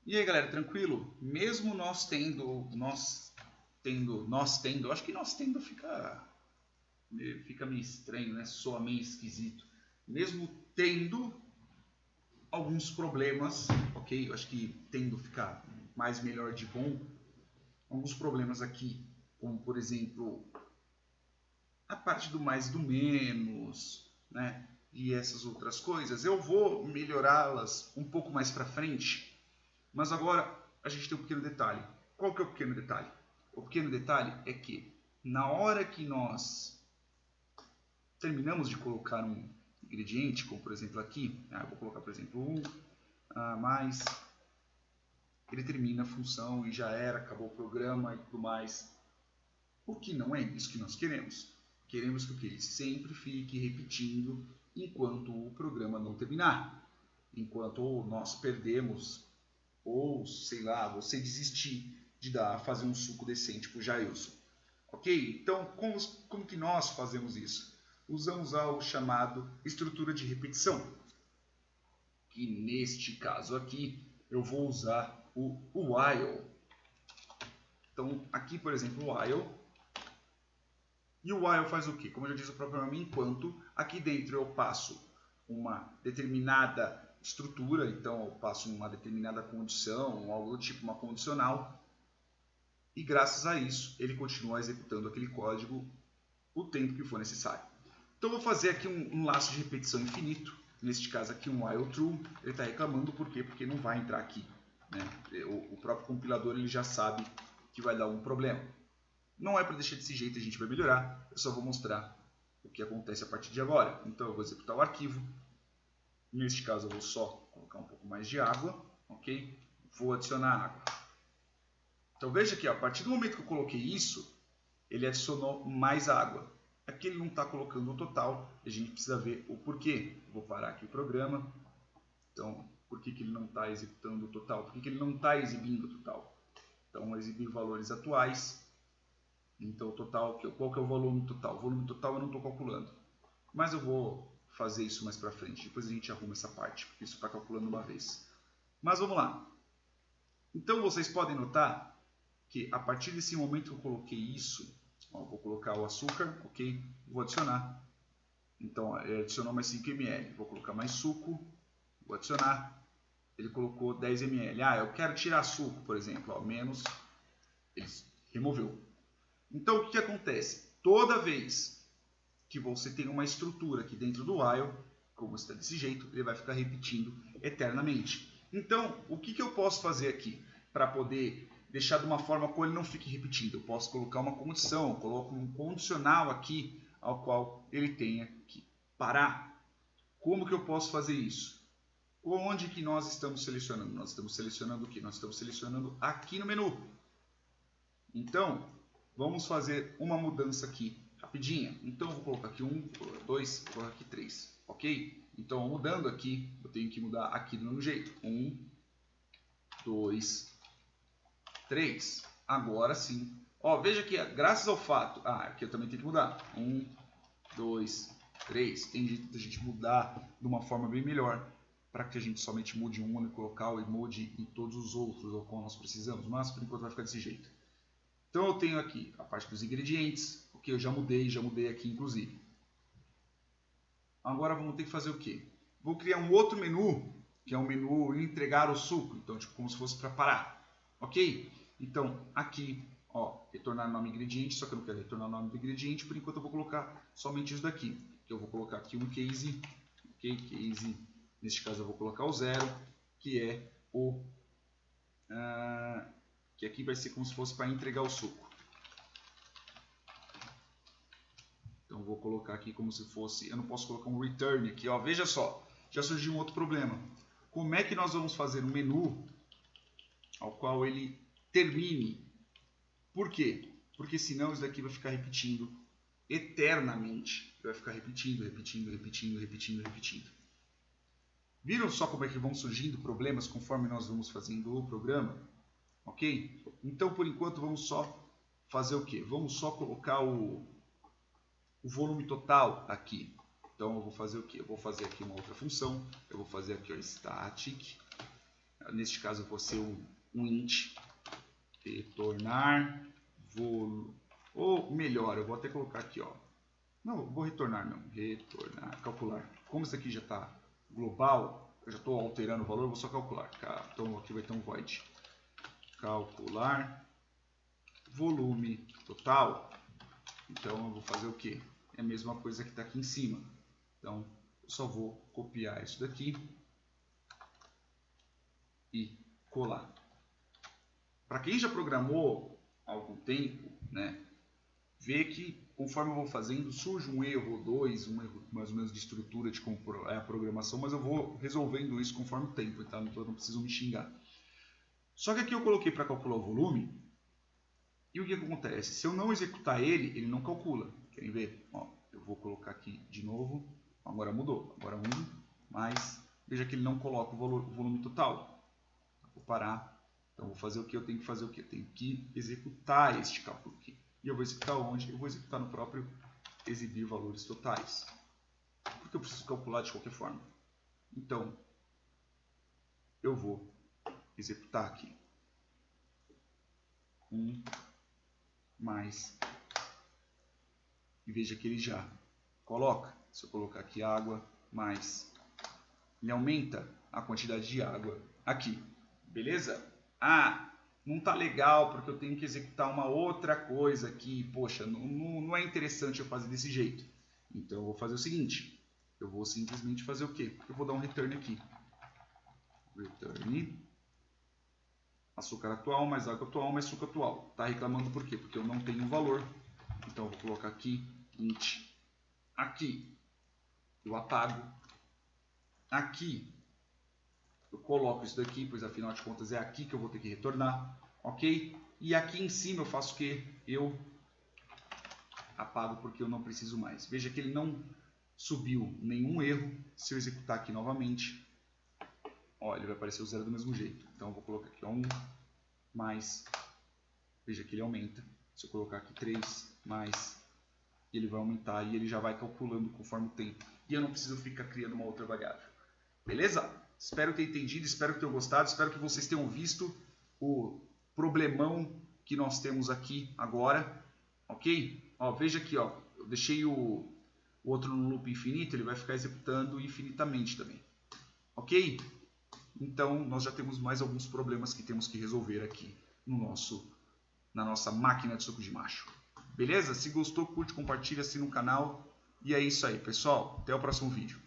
E aí, galera, tranquilo? Mesmo acho que nós tendo fica meio estranho, né? Soa meio esquisito. Mesmo tendo alguns problemas, ok? Eu acho que tendo ficar mais melhor de bom, alguns problemas aqui, como por exemplo a parte do mais e do menos, né? E essas outras coisas, eu vou melhorá-las um pouco mais para frente. Mas agora a gente tem um pequeno detalhe. Qual que é o pequeno detalhe? O pequeno detalhe é que na hora que nós terminamos de colocar um ingrediente, como por exemplo aqui, eu vou colocar por exemplo mais, ele termina a função e já era, acabou o programa e tudo mais. O que não é isso que nós queremos. Queremos que ele sempre fique repetindo enquanto o programa não terminar. Enquanto nós perdemos ou, sei lá, você desistir de fazer um suco decente para o Jailson. Ok? Então, como que nós fazemos isso? Usamos algo chamado estrutura de repetição. Que neste caso aqui, eu vou usar o while. Então, aqui, por exemplo, o while. E o while faz o quê? Como já diz o próprio nome, enquanto. Aqui dentro eu passo uma determinada estrutura, então eu passo uma determinada condição, algo do tipo uma condicional, e graças a isso ele continua executando aquele código o tempo que for necessário. Então eu vou fazer aqui um laço de repetição infinito, neste caso aqui um while true, ele está reclamando por quê? Porque não vai entrar aqui, né? O próprio compilador ele já sabe que vai dar um problema. Não é para deixar desse jeito, a gente vai melhorar, eu só vou mostrar o que acontece a partir de agora. Então eu vou executar o arquivo, neste caso eu vou só colocar um pouco mais de água, ok? Vou adicionar água. Então veja que a partir do momento que eu coloquei isso, ele adicionou mais água. Aqui ele não está colocando o total, a gente precisa ver o porquê. Vou parar aqui o programa. Então, por que ele não está executando o total? Por que ele não está exibindo o total? Então, exibir valores atuais. Então, o total, qual que é o volume total? O volume total eu não estou calculando. Mas eu vou fazer isso mais para frente. Depois a gente arruma essa parte, porque isso está calculando uma vez. Mas vamos lá. Então, vocês podem notar que a partir desse momento que eu coloquei isso, vou colocar o açúcar, ok? Vou adicionar. Então, ele adicionou mais 5 ml. Vou colocar mais suco, vou adicionar. Ele colocou 10 ml. Eu quero tirar suco, por exemplo. Menos, ele removeu. Então, o que acontece? Toda vez que você tem uma estrutura aqui dentro do while, como está desse jeito, ele vai ficar repetindo eternamente. Então, o que eu posso fazer aqui para poder deixar de uma forma que ele não fique repetindo? Eu posso colocar uma condição, eu coloco um condicional aqui ao qual ele tenha que parar. Como que eu posso fazer isso? Onde que nós estamos selecionando? Nós estamos selecionando o que? Nós estamos selecionando aqui no menu. Então, vamos fazer uma mudança aqui, rapidinha. Então, eu vou colocar aqui 1, vou colocar 2, vou colocar aqui 3, ok? Então, mudando aqui, eu tenho que mudar aqui do mesmo jeito. 1, 2, 3. Agora sim. Veja que graças ao fato... aqui eu também tenho que mudar. 1, 2, 3. Tem jeito de a gente mudar de uma forma bem melhor, para que a gente somente mude um único local e mude em todos os outros ao qual nós precisamos. Mas, por enquanto, vai ficar desse jeito. Então eu tenho aqui a parte dos ingredientes, ok, eu já mudei aqui inclusive. Agora vamos ter que fazer o quê? Vou criar um outro menu, que é o menu entregar o suco, então tipo como se fosse para parar, ok? Então aqui, retornar nome ingrediente, só que eu não quero retornar o nome do ingrediente, por enquanto eu vou colocar somente isso daqui. Que eu vou colocar aqui um case, ok? Case, neste caso eu vou colocar o 0, que é o... que aqui vai ser como se fosse para entregar o suco. Então vou colocar aqui como se fosse, eu não posso colocar um return aqui, veja só, já surgiu um outro problema. Como é que nós vamos fazer um menu ao qual ele termine? Por quê? Porque senão isso daqui vai ficar repetindo eternamente. Vai ficar repetindo. Viram só como é que vão surgindo problemas conforme nós vamos fazendo o programa? Ok? Então, por enquanto, vamos só fazer o quê? Vamos só colocar o volume total aqui. Então, eu vou fazer o quê? Eu vou fazer aqui uma outra função. Eu vou fazer aqui o static neste caso eu vou ser um int retornar volume, ou melhor, eu vou até colocar aqui, ó, não, vou retornar não, retornar, calcular, como isso aqui já está global, eu já estou alterando o valor, eu vou só calcular, então aqui vai ter um void, calcular volume total, então eu vou fazer o que? É a mesma coisa que está aqui em cima, então eu só vou copiar isso daqui e colar. Para quem já programou há algum tempo, né, vê que conforme eu vou fazendo surge um erro ou dois, um erro mais ou menos de estrutura de como é a programação, mas eu vou resolvendo isso conforme o tempo, tá? Então não preciso me xingar. Só que aqui eu coloquei para calcular o volume e o que acontece? Se eu não executar ele não calcula. Querem ver? Ó, eu vou colocar aqui de novo, agora mudou, agora 1, mas veja que ele não coloca o volume total. Vou parar. Então, vou fazer o que? Eu tenho que fazer o que? Eu tenho que executar este cálculo aqui. E eu vou executar onde? Eu vou executar no próprio exibir valores totais. Porque eu preciso calcular de qualquer forma. Então, eu vou executar aqui. 1 mais. E veja que ele já coloca. Se eu colocar aqui água mais. Ele aumenta a quantidade de água aqui. Beleza? Ah, não está legal porque eu tenho que executar uma outra coisa aqui. Poxa, não é interessante eu fazer desse jeito. Então eu vou fazer o seguinte. Eu vou simplesmente fazer o quê? Eu vou dar um return aqui. Return. Açúcar atual mais água atual mais suco atual. Está reclamando por quê? Porque eu não tenho um valor. Então eu vou colocar aqui int. Aqui eu apago. Aqui eu coloco isso daqui, pois afinal de contas é aqui que eu vou ter que retornar, ok? E aqui em cima eu faço o que? Eu apago porque eu não preciso mais. Veja que ele não subiu nenhum erro. Se eu executar aqui novamente, ó, ele vai aparecer o zero do mesmo jeito. Então eu vou colocar aqui 1 mais, veja que ele aumenta. Se eu colocar aqui 3 mais, ele vai aumentar e ele já vai calculando conforme o tempo. E eu não preciso ficar criando uma outra variável. Beleza? Espero ter entendido, espero que tenham gostado, espero que vocês tenham visto o problemão que nós temos aqui agora, ok? Ó, veja aqui, ó, eu deixei o outro no loop infinito, ele vai ficar executando infinitamente também, ok? Então, nós já temos mais alguns problemas que temos que resolver aqui na nossa máquina de suco de macho. Beleza? Se gostou, curte, compartilha, assina o canal. E é isso aí, pessoal. Até o próximo vídeo.